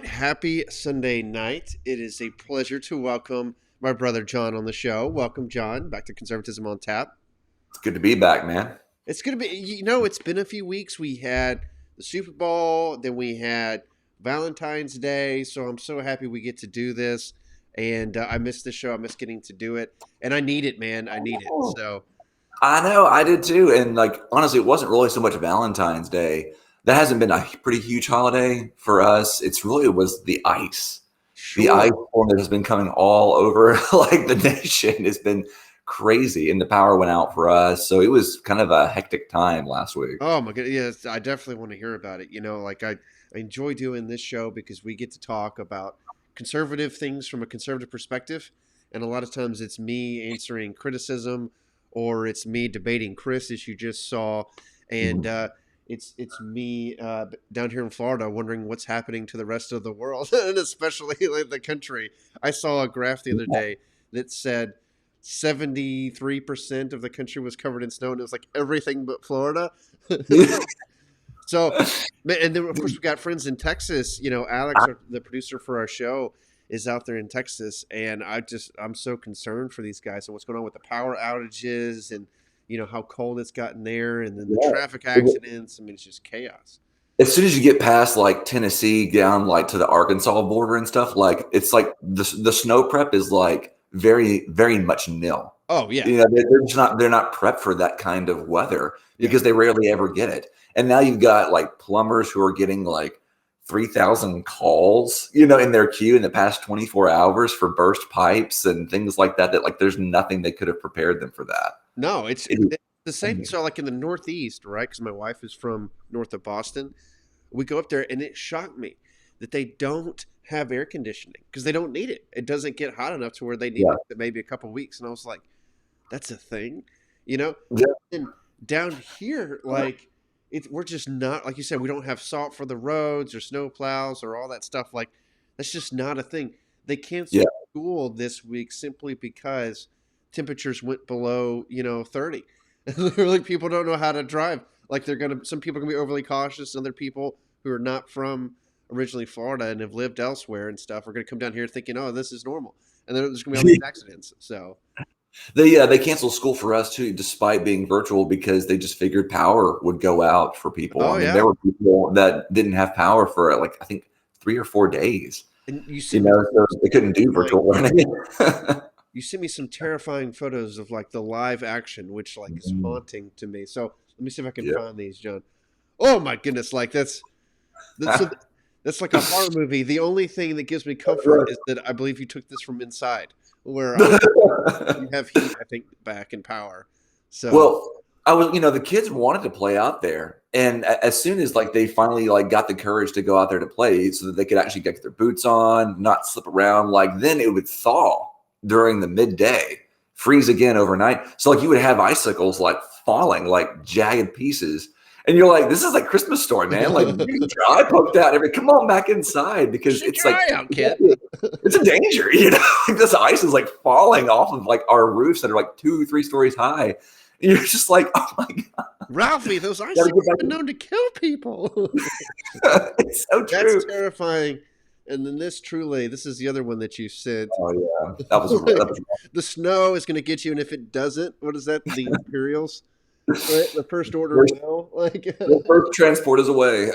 right, happy Sunday night. It is a pleasure to welcome my brother John on the show. Welcome, John, back to Conservatism on Tap. It's good to be back, man. It's going to be, it's been a few weeks. We had the Super Bowl, then we had Valentine's Day. So I'm so happy we get to do this. And I miss this show. I miss getting to do it. And I need it, man. I need it. So, I know, I did too. And like, honestly, it wasn't really so much Valentine's Day. That hasn't been a pretty huge holiday for us. It was the ice. The sure. ice storm that has been coming all over like the nation has been crazy, and the power went out for us. So it was kind of a hectic time last week. Oh my god, yes, I definitely want to hear about it. I enjoy doing this show because we get to talk about conservative things from a conservative perspective, and a lot of times it's me answering criticism, or it's me debating Chris, as you just saw, and Mhm. it's me down here in Florida wondering what's happening to the rest of the world, and especially like the country. I saw a graph the other day that said 73% of the country was covered in snow, and it was like everything but Florida. So, and then of course we got friends in Texas. Alex, the producer for our show, is out there in Texas, and I'm so concerned for these guys and what's going on with the power outages, and how cold it's gotten there, and then the Yeah. traffic accidents. I mean, it's just chaos. As soon as you get past like Tennessee down like to the Arkansas border and stuff, like it's like the snow prep is like very, very much nil. Oh yeah, They're not prepped for that kind of weather yeah. because they rarely ever get it. And now you've got like plumbers who are getting like 3,000 calls, in their queue in the past 24 hours for burst pipes and things like that, that like there's nothing they could have prepared them for that. No, it's It is- the same. So, like in the Northeast, right? Because my wife is from north of Boston. We go up there, and it shocked me that they don't have air conditioning because they don't need it. It doesn't get hot enough to where they need yeah. it maybe a couple weeks. And I was like, that's a thing, you know. Yeah. And down here, like we're just not, like you said, we don't have salt for the roads or snow plows or all that stuff. Like that's just not a thing. They Yeah. canceled school this week simply because temperatures went below 30. Like people don't know how to drive. Like some people are gonna be overly cautious, and other people who are not from originally Florida and have lived elsewhere and stuff are gonna come down here thinking, oh, this is normal, and then there's gonna be all these accidents. So, They canceled school for us too, despite being virtual, because they just figured power would go out for people. oh I mean, yeah, there were people that didn't have power for like I think 3 or 4 days. and you sent me So they some couldn't do terrifying. virtual learning. You sent me some terrifying photos of like the live action, which like is Mhm. haunting to me. So let me see if I can Yeah. find these, John. Oh my goodness, like that's so that's like a horror movie. The only thing that gives me comfort is that I believe you took this from inside, where you have heat, I think, back in power. So, Well, the kids wanted to play out there, and as soon as like they finally like got the courage to go out there to play, so that they could actually get their boots on, not slip around, like then it would thaw during the midday, freeze again overnight. So like you would have icicles like falling like jagged pieces, and you're like, this is like Christmas story, man. Like your eye poked out. Come on back inside because shoot it's your like eye out, kid. it's a danger, Like this ice is like falling off of like our roofs that are like 2, 3 stories high. And you're just like, oh my god, Ralphie, those gotta icicles get have been known to kill people. back. It's so That's true. terrifying. And then this is the other one that you sent. Oh yeah, that was Like, the snow is going to get you, and if it doesn't, what is that? The Imperials, right? The first order first, will. Like, the first transport is away.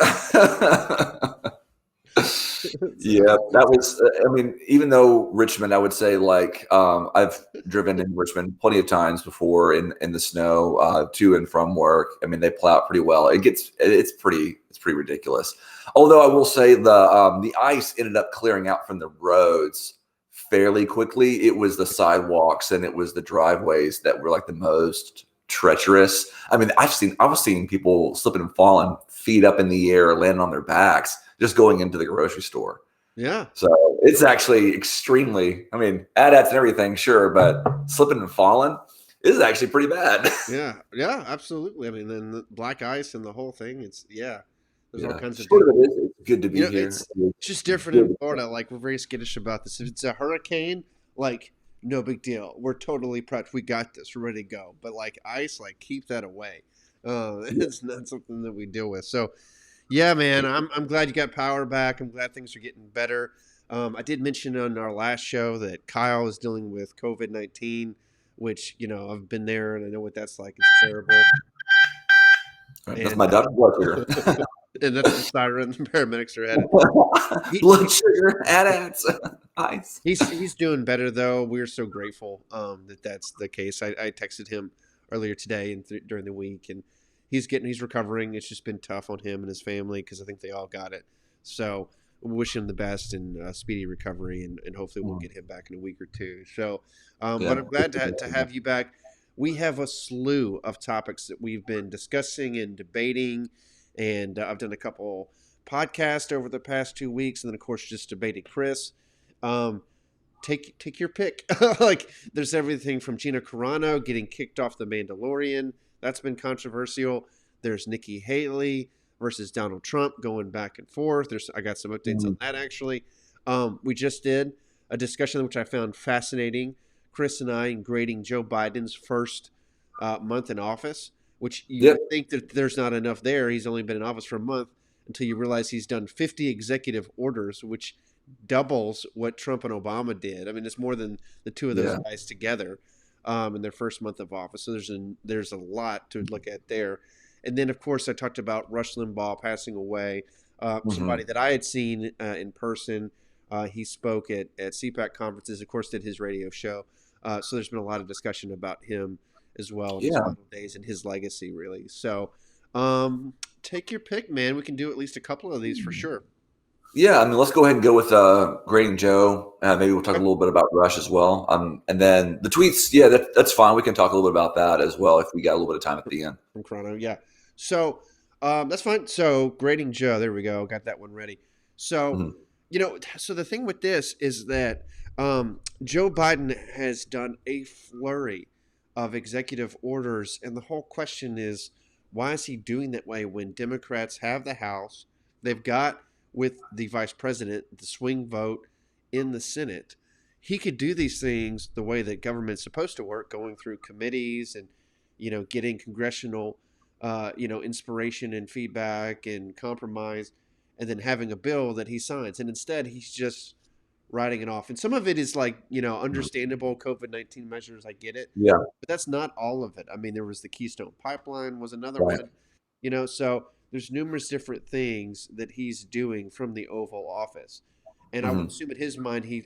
Yeah, so, that was. I mean, even though Richmond, I would say like I've driven in Richmond plenty of times before in the snow to and from work. I mean, they plow it pretty well. It's pretty ridiculous. Although I will say the ice ended up clearing out from the roads fairly quickly. It was the sidewalks and it was the driveways that were like the most treacherous. I mean, I was seeing people slipping and falling, feet up in the air, landing on their backs, just going into the grocery store. yeah, So it's actually extremely, I mean, AT-ATs and everything, sure, but slipping and falling is actually pretty bad. yeah, yeah, absolutely. I mean, then the black ice and the whole thing. There's all Yeah. kinds of Short of it is, it's good to You be know, here. it's just It's different in good. Florida. Like we're very skittish about this. If it's a hurricane, like no big deal. We're totally prepped. We got this. We're ready to go. But like ice, like keep that away. It's not something that we deal with. So Yeah, man, I'm glad you got power back. I'm glad things are getting better. I did mention on our last show that Kyle is dealing with COVID-19, which I've been there and I know what that's like. It's terrible, That's and my doctor blood sugar. and that's the siren the paramedics are headed. He, Blood he sugar, ads, ice. he's doing better though. We're so grateful that that's the case. I texted him earlier today and during the week, and he's recovering. It's just been tough on him and his family because I think they all got it. So wish him the best and speedy recovery, and hopefully we'll get him back in a week or two. So, Yeah. but I'm glad to have you back. We have a slew of topics that we've been discussing and debating, and I've done a couple podcasts over the past 2 weeks, and then of course just debating Chris. Um, take your pick. Like there's everything from Gina Carano getting kicked off the Mandalorian. That's been controversial. There's Nikki Haley versus Donald Trump going back and forth. I got some updates on that actually. We just did a discussion which I found fascinating. Chris and I grading Joe Biden's first month in office, which you Yep. would think that there's not enough there. He's only been in office for a month until you realize he's done 50 executive orders, which doubles what Trump and Obama did. I mean, it's more than the two of those Yeah. guys together in their first month of office. So there's a lot to look at there. And then, of course, I talked about Rush Limbaugh passing away, somebody that I had seen in person. He spoke at CPAC conferences, of course, did his radio show. So there's been a lot of discussion about him as well in his Yeah. final days and his legacy, really. So take your pick, man. We can do at least a couple of these for sure. Yeah, I mean, let's go ahead and go with grading Joe. Maybe we'll talk a little bit about Rush as well. And then the tweets, yeah, that's fine. We can talk a little bit about that as well if we got a little bit of time at the end. From Chrono, yeah. So that's fine. So grading Joe, there we go. Got that one ready. So so the thing with this is that Joe Biden has done a flurry of executive orders, and the whole question is, why is he doing that way when Democrats have the House? They've got with the vice president the swing vote in the Senate. He could do these things the way that government's supposed to work, going through committees and getting congressional inspiration and feedback and compromise, and then having a bill that he signs. And instead, he's just writing it off. And some of it is like, understandable COVID-19 measures. I get it. Yeah. But that's not all of it. I mean, there was the Keystone Pipeline was another Right. one, so there's numerous different things that he's doing from the Oval Office. And I would assume in his mind, he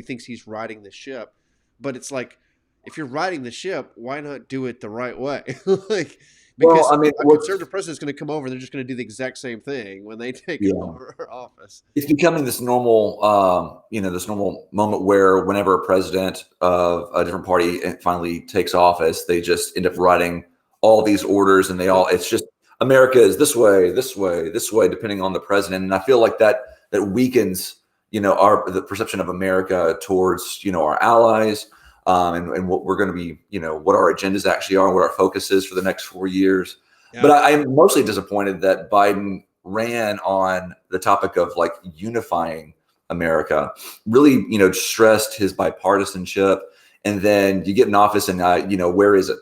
thinks he's riding the ship, but it's like, if you're riding the ship, why not do it the right way? Like, because Well, I mean, a conservative president's going to come over and they're just going to do the exact same thing when they take over office. it's becoming this normal, this normal moment where whenever a president of a different party finally takes office, they just end up writing all these orders, and it's just America is this way, this way, this way, depending on the president. And I feel like that weakens, the perception of America towards, our allies, and what we're going to be, what our agendas actually are, and what our focus is for the next 4 years. Yeah. But I am mostly disappointed that Biden ran on the topic of like unifying America, really, stressed his bipartisanship. And then you get in office and, where is it?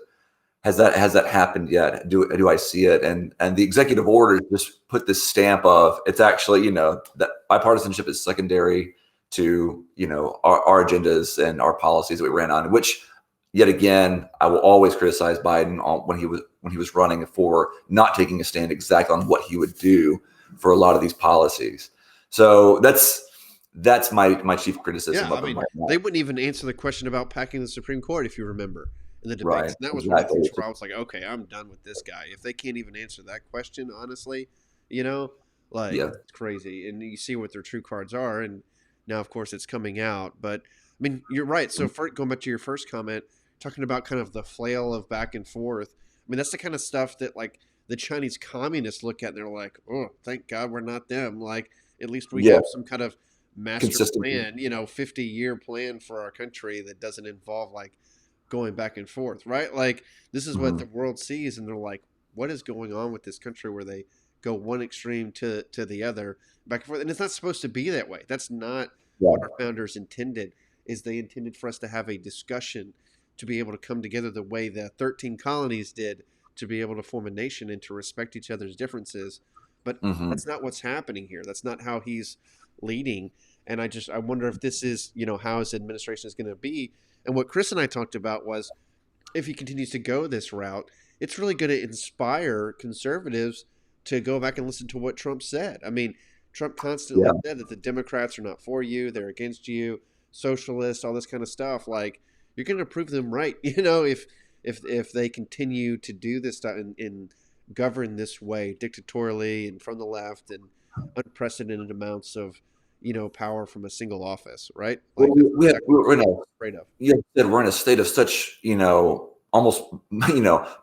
Has that happened yet? Do I see it? And the executive orders just put this stamp of, it's actually, that bipartisanship is secondary to, our agendas and our policies that we ran on, which yet again, I will always criticize Biden when he was running for not taking a stand exactly on what he would do for a lot of these policies. So that's my chief criticism of him right now. They wouldn't even answer the question about packing the Supreme Court, if you remember, in the debates. Right, And that was one of the things where I was like, okay, I'm done with this guy. If they can't even answer that question, honestly, it's crazy. And you see what their true cards are. And now, of course, it's coming out. But, I mean, you're right. So going back to your first comment, talking about kind of the flail of back and forth. I mean, that's the kind of stuff that, like, the Chinese communists look at and they're like, oh, thank God we're not them. Like, at least we have some kind of master plan, 50-year plan for our country that doesn't involve, like, going back and forth, right? Like, this is what the world sees, and they're like, what is going on with this country where they go one extreme to the other, back and forth? And it's not supposed to be that way. That's not what our founders intended. Is they intended for us to have a discussion, to be able to come together the way the 13 colonies did, to be able to form a nation and to respect each other's differences. But Hmm. that's not what's happening here. That's not how he's leading. And I wonder if this is, how his administration is going to be. And what Chris and I talked about was, if he continues to go this route, it's really going to inspire conservatives to go back and listen to what Trump said. I mean, Trump constantly Yeah. said that the Democrats are not for you, they're against you, socialists, all this kind of stuff. Like, you're going to prove them right, if they continue to do this stuff and govern this way, dictatorially and from the left, and unprecedented amounts of power from a single office, right? Well, Like, that's exactly what we're in a, I'm afraid of. you said we're in a state of such, almost,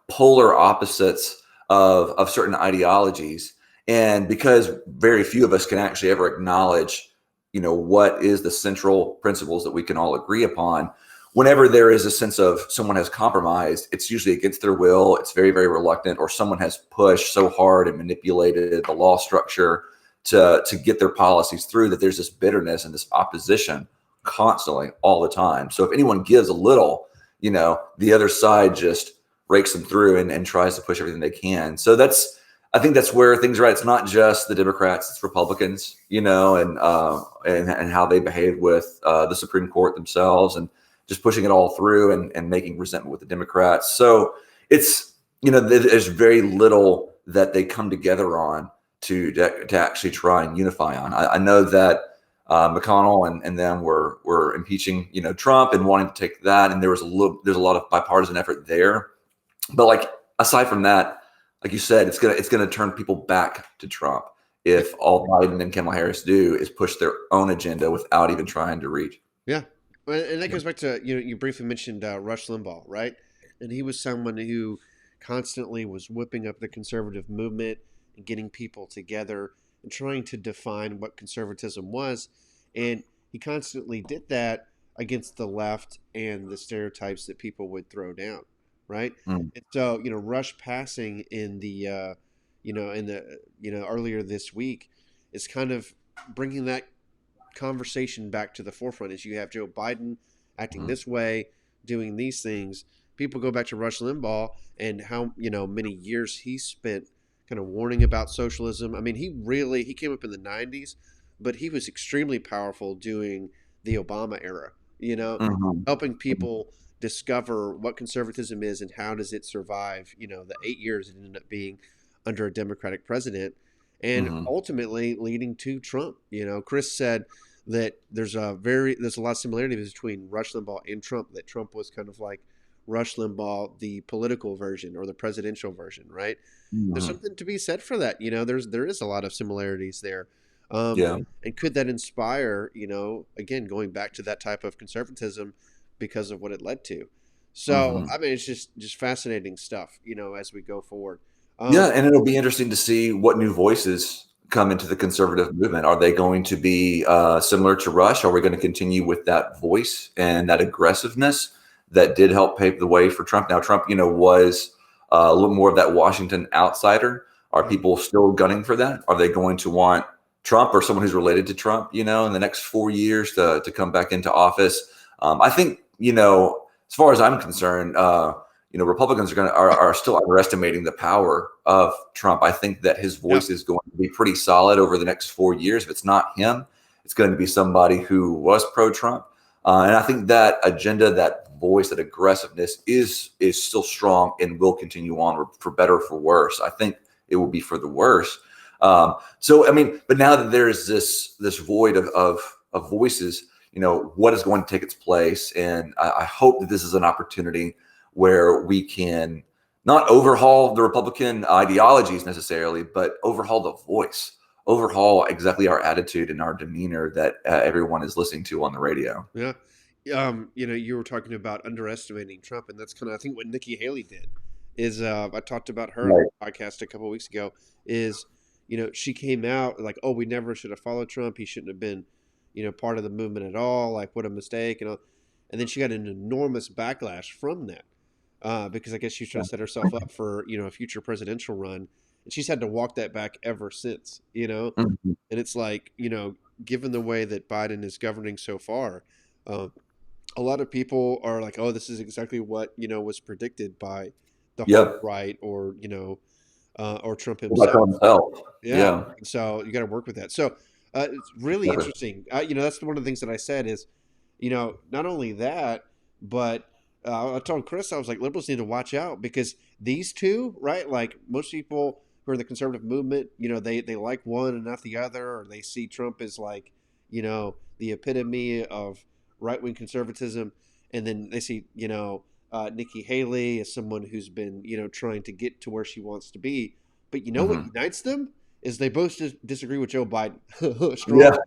polar opposites of certain ideologies. And because very few of us can actually ever acknowledge, what is the central principles that we can all agree upon, whenever there is a sense of someone has compromised, it's usually against their will. It's very, very reluctant, or someone has pushed so hard and manipulated the law structure to get their policies through, that there's this bitterness and this opposition constantly all the time. So if anyone gives a little, the other side just rakes them through and tries to push everything they can. So I think that's where things are at. It's not just the Democrats, it's Republicans, and how they behave with the Supreme Court themselves, and just pushing it all through and making resentment with the Democrats. So it's, there's very little that they come together on to actually try and unify on. I know that McConnell and them were impeaching, Trump and wanting to take that, and there's a lot of bipartisan effort there. But like, aside from that, like you said, it's gonna turn people back to Trump if all Biden and Kamala Harris do is push their own agenda without even trying to reach. Yeah, and that goes back to you briefly mentioned Rush Limbaugh, right? And he was someone who constantly was whipping up the conservative movement and getting people together and trying to define what conservatism was, and he constantly did that against the left and the stereotypes that people would throw down, right? Mm, And so Rush passing in the earlier this week is kind of bringing that conversation back to the forefront. As you have Joe Biden acting mm, this way, doing these things, people go back to Rush Limbaugh and how many years he spent kind of warning about socialism. I mean, he came up in the '90s, but he was extremely powerful during the Obama era. mhm, Helping people discover what conservatism is and how does it survive. The 8 years it ended up being under a Democratic president, and mhm. ultimately leading to Trump. Chris said that there's a lot of similarity between Rush Limbaugh and Trump. That Trump was kind of like Rush Limbaugh, the political version or the presidential version, right? There's Mhm. something to be said for that. There is a lot of similarities there. Um, Yeah. and could that inspire, again, going back to that type of conservatism because of what it led to? So, Mhm. I mean, it's just fascinating stuff, as we go forward. Yeah, Um, and it'll be interesting to see what new voices come into the conservative movement. Are they going to be similar to Rush? Are we going to continue with that voice and that aggressiveness that did help pave the way for Trump? Now, Trump, was a little more of that Washington outsider. Are mhm. people still gunning for that? Are they going to want Trump or someone who's related to Trump, in the next 4 years to come back into office? I think, as far as I'm concerned, Republicans are still underestimating the power of Trump. I think that his Yeah. voice is going to be pretty solid over the next 4 years. If it's not him, it's going to be somebody who was pro-Trump. And I think that agenda, that voice, that aggressiveness is still strong and will continue on, for better or for worse. I think it will be for the worse. So I mean, but now that there's this void of voices, what is going to take its place? And I hope that this is an opportunity where we can not overhaul the Republican ideologies necessarily, but overhaul the voice, overhaul exactly our attitude and our demeanor that everyone is listening to on the radio. Yeah. You were talking about underestimating Trump, and that's kind of, I think, what Nikki Haley did. Is I talked about her on Right. a podcast a couple of weeks ago. Is she came out like, oh, we never should have followed Trump. He shouldn't have been, part of the movement at all. Like, what a mistake, and all. And then she got an enormous backlash from that, because I guess she's trying to set herself up for a future presidential run, and she's had to walk that back ever since. Mhm. And it's like, given the way that Biden is governing so far. Uh, a lot of people are like, "Oh, this is exactly what was predicted by the hard Yep. right or or Trump Like himself. himself. Yeah, Yeah. and so you got to work with that. So it's really Exactly. interesting. That's one of the things that I said is, not only that, but I told Chris, I was like, liberals need to watch out because these two, right? Like most people who are in the conservative movement, they like one and not the other, or they see Trump as like, the epitome of right wing conservatism, and then they see, Nikki Haley as someone who's been, trying to get to where she wants to be. But you know what Hmm. unites them is they both disagree with Joe Biden Yeah. strongly,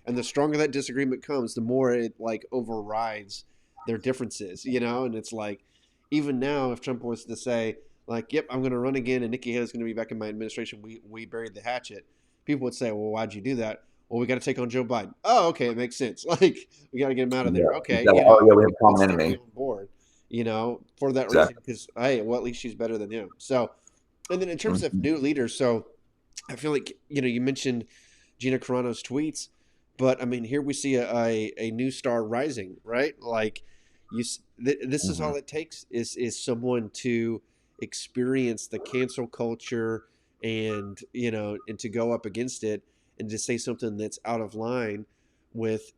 and the stronger that disagreement comes, the more it like overrides their differences, and it's like even now, if Trump was to say like, "Yep, I'm going to run again, and Nikki Haley's going to be back in my administration," we buried the hatchet. People would say, "Well, why'd you do that?" Well, we got to take on Joe Biden. Oh, okay, it makes sense. Like we got to get him out of Yeah. there. Okay, Exactly. Oh, yeah, we have a let's common still be enemy. on board. For that reason, Exactly. because hey, well, at least she's better than him. So, and then in terms of Mhm. new leaders, so I feel like you mentioned Gina Carano's tweets, but I mean here we see a new star rising, right? Like this is Mhm. all it takes is someone to experience the cancel culture and to go up against it and to say something that's out of line with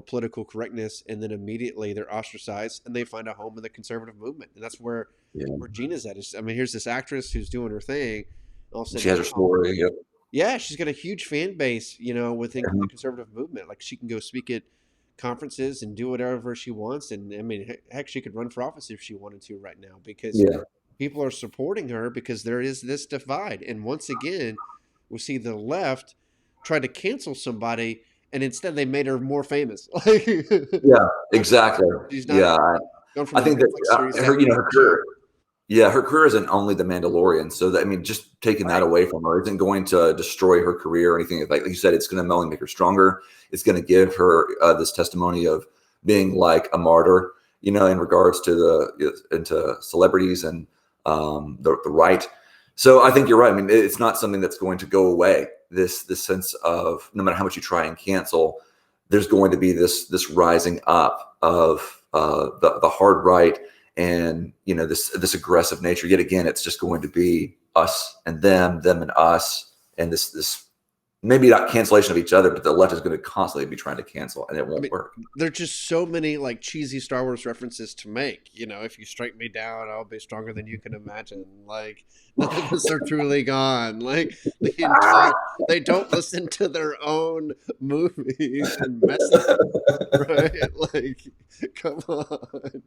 political correctness, and then immediately they're ostracized and they find a home in the conservative movement, and that's Yeah. where Gina's at. I mean, here's this actress who's doing her thing. All of a She sudden has her now, story. Yep. yeah, she's got a huge fan base, within the Mhm. conservative movement. Like she can go speak at conferences and do whatever she wants. And I mean, heck, she could run for office if she wanted to right now because Yeah. people are supporting her because there is this divide. And once again, we see the left try to cancel somebody, and instead they made her more famous. Like Yeah. Exactly. she's not Yeah. gone from I a think that Netflix series to her, having her her own show. career. Yeah, her career isn't only The Mandalorian. So that, I mean, just taking that Right. away from her isn't going to destroy her career or anything. Like you said, it's going to only make her stronger. It's going to give her this testimony of being like a martyr, in regards to into celebrities and the right. So I think you're right. I mean, it's not something that's going to go away. This sense of no matter how much you try and cancel, there's going to be this rising up of the hard right and this aggressive nature. Yet again, it's just going to be us and them and us, and this maybe not cancellation of each other, but the left is going to constantly be trying to cancel, and it I won't mean, work. there's just so many like cheesy Star Wars references to make. If you strike me down, I'll be stronger than you can imagine. Like none of us are truly gone. Like the entire they don't listen to their own movies and messages, right? Like, come on.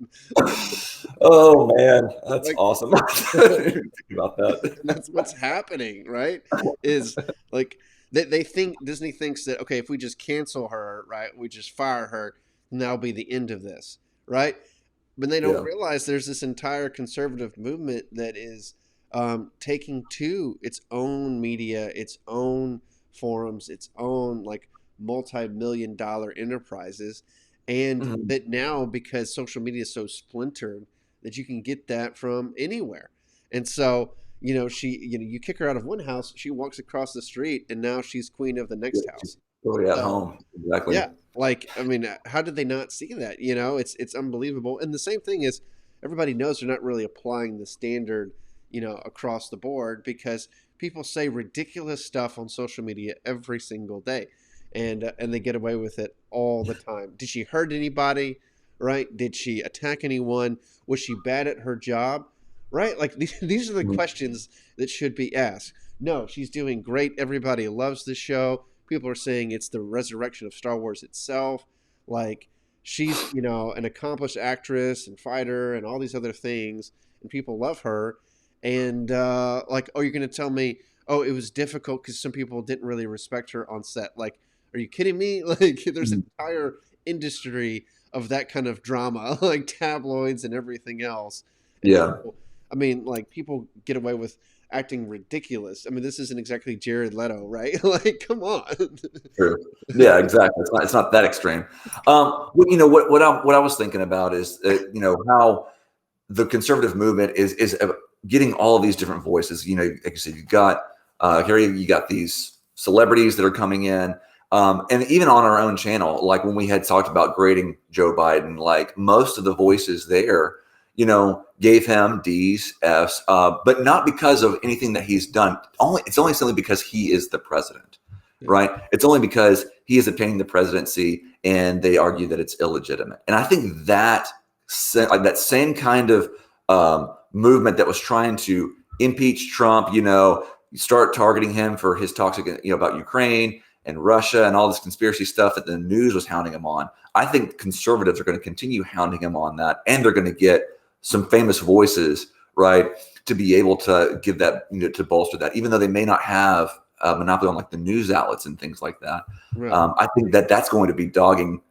Oh man, that's Like awesome. I didn't even think about that. and that's what's happening, right? Is like they think Disney thinks that okay, if we just cancel her, right, we just fire her, and that'll be the end of this, right? But they don't Yeah. realize there's this entire conservative movement that is taking to its own media, its own forums, its own like multi-million dollar enterprises, and Mhm. that now because social media is so splintered that you can get that from anywhere. And so, you kick her out of one house, she walks across the street, and now she's queen of the Yeah, next she's house. totally at So, home. Exactly. yeah, like I mean, how did they not see that? It's unbelievable. And the same thing is, everybody knows they're not really applying the standard, across the board because people say ridiculous stuff on social media every single day, and they get away with it all the time. Did she hurt anybody? Right? Did she attack anyone? Was she bad at her job? Right? Like these are the Mhm. questions that should be asked. No, she's doing great. Everybody loves the show. People are saying it's the resurrection of Star Wars itself. Like she's, an accomplished actress and fighter and all these other things, and people love her. And like, oh, you're going to tell me, oh, it was difficult because some people didn't really respect her on set. Like, are you kidding me? Like, there's an Mhm. entire industry of that kind of drama, like tabloids and everything else. And Yeah. people, I mean, like people get away with acting ridiculous. I mean, this isn't exactly Jared Leto, right? Like, come on. True. Yeah, exactly. It's not that extreme. Well, what I was thinking about is how the conservative movement is getting all of these different voices. Like you said, you got Harry, you got these celebrities that are coming in, and even on our own channel, like when we had talked about grading Joe Biden, like most of the voices there, gave him D's, F's, but not because of anything that he's done. It's only simply because he is the president, Yeah. right? It's only because he is obtaining the presidency, and they argue that it's illegitimate. And I think that that same kind of movement that was trying to impeach Trump, start targeting him for his talks about Ukraine and Russia and all this conspiracy stuff that the news was hounding him on. I think conservatives are going to continue hounding him on that, and they're going to get some famous voices, right, to be able to give that, to bolster that, even though they may not have a monopoly on like the news outlets and things like that. Right. I think that that's going to be dogging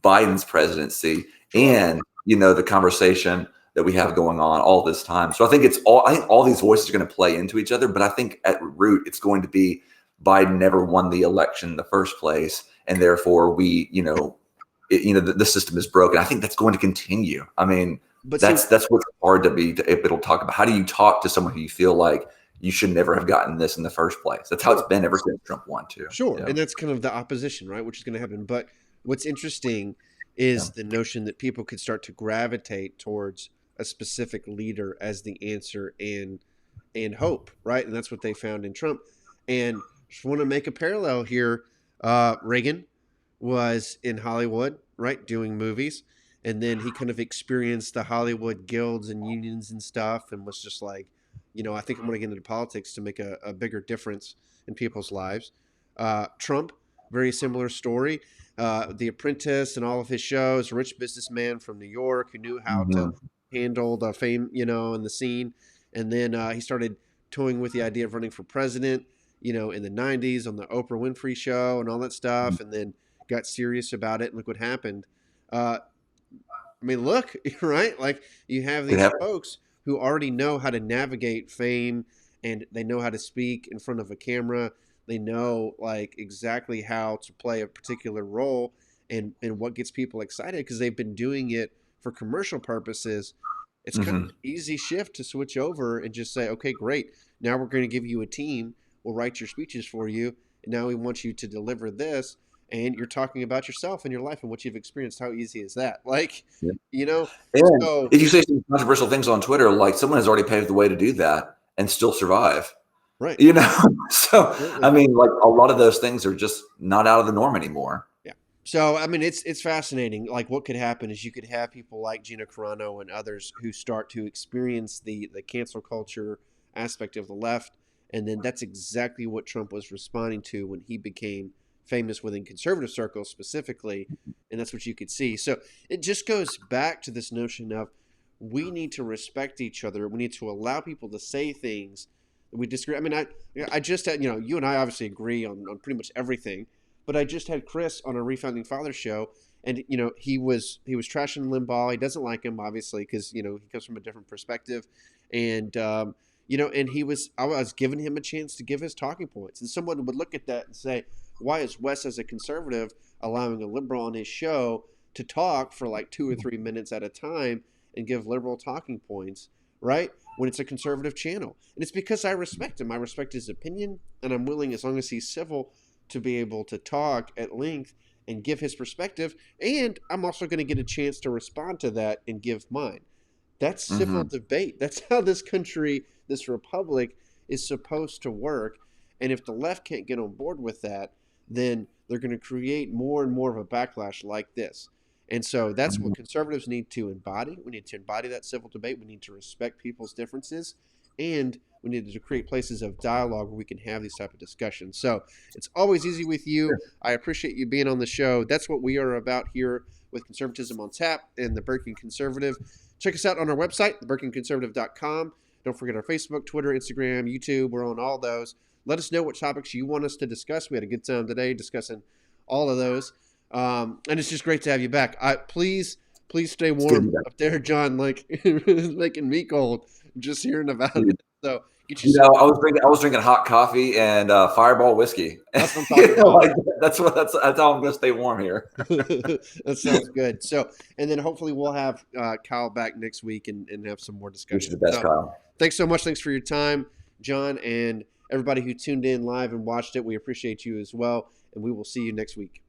Biden's presidency and, the conversation that we have going on all this time. So I think all these voices are going to play into each other, but I think at root, it's going to be Biden never won the election in the first place, and therefore the system is broken. I think that's going to continue. I mean, that's what's hard to be able to talk about. How do you talk to someone who you feel like you should never have gotten this in the first place? That's how it's been ever since Trump won, too. Sure, and that's kind of the opposition, right, which is going to happen. But what's interesting is the notion that people could start to gravitate towards a specific leader as the answer and hope, right? And that's what they found in Trump. And just want to make a parallel here. Reagan was in Hollywood, right, doing movies, and then he kind of experienced the Hollywood guilds and unions and stuff, and was just like, I think I'm going to get into politics to make a bigger difference in people's lives. Trump, very similar story. The Apprentice and all of his shows, a rich businessman from New York who knew how to handle the fame, and the scene. And then he started toying with the idea of running for president, in the 90s on the Oprah Winfrey show and all that stuff, and then got serious about it. And look what happened. Look, right? Like, you have these folks who already know how to navigate fame, and they know how to speak in front of a camera. They know like exactly how to play a particular role and what gets people excited because they've been doing it for commercial purposes. It's kind of an easy shift to switch over and just say, okay, great. Now we're going to give you a team. We'll write your speeches for you. And now we want you to deliver this. And you're talking about yourself and your life and what you've experienced. How easy is that? Like, And so if you say some controversial things on Twitter, like someone has already paved the way to do that and still survive. Right. So, Absolutely. like a lot of those things are just not out of the norm anymore. Yeah. So, it's fascinating. Like, what could happen is you could have people like Gina Carano and others who start to experience the cancel culture aspect of the left. And then that's exactly what Trump was responding to when he became famous within conservative circles specifically. And that's what you could see. So it just goes back to this notion of we need to respect each other. We need to allow people to say things that we disagree. I just had, you and I obviously agree on pretty much everything, but I just had Chris on a Refounding Father show, and he was trashing Limbaugh. He doesn't like him obviously because he comes from a different perspective, and and I was giving him a chance to give his talking points, and someone would look at that and say, why is Wes as a conservative allowing a liberal on his show to talk for like 2 or 3 minutes at a time and give liberal talking points, right? When it's a conservative channel. And it's because I respect him. I respect his opinion, and I'm willing, as long as he's civil, to be able to talk at length and give his perspective. And I'm also going to get a chance to respond to that and give mine. That's civil debate. That's how this country, this republic, is supposed to work. And if the left can't get on board with that, then they're going to create more and more of a backlash like this. And so that's what conservatives need to embody. We need to embody that civil debate. We need to respect people's differences. And we need to create places of dialogue where we can have these type of discussions. So it's always easy with you. I appreciate you being on the show. That's what we are about here with Conservatism on Tap and the Berkey Conservative. Check us out on our website, theberkeyconservative.com. Don't forget our Facebook, Twitter, Instagram, YouTube. We're on all those. Let us know what topics you want us to discuss. We had a good time today discussing all of those. And it's just great to have you back. Please stay warm up there, John. Like, it's making me cold just hearing about it. So get you. I was drinking hot coffee and Fireball whiskey. That's what I'm talking about. That's how I'm going to stay warm here. That sounds good. So, and then hopefully we'll have Kyle back next week and have some more discussion. The best, Kyle. Thanks so much. Thanks for your time, John, and everybody who tuned in live and watched it. We appreciate you as well, and we will see you next week.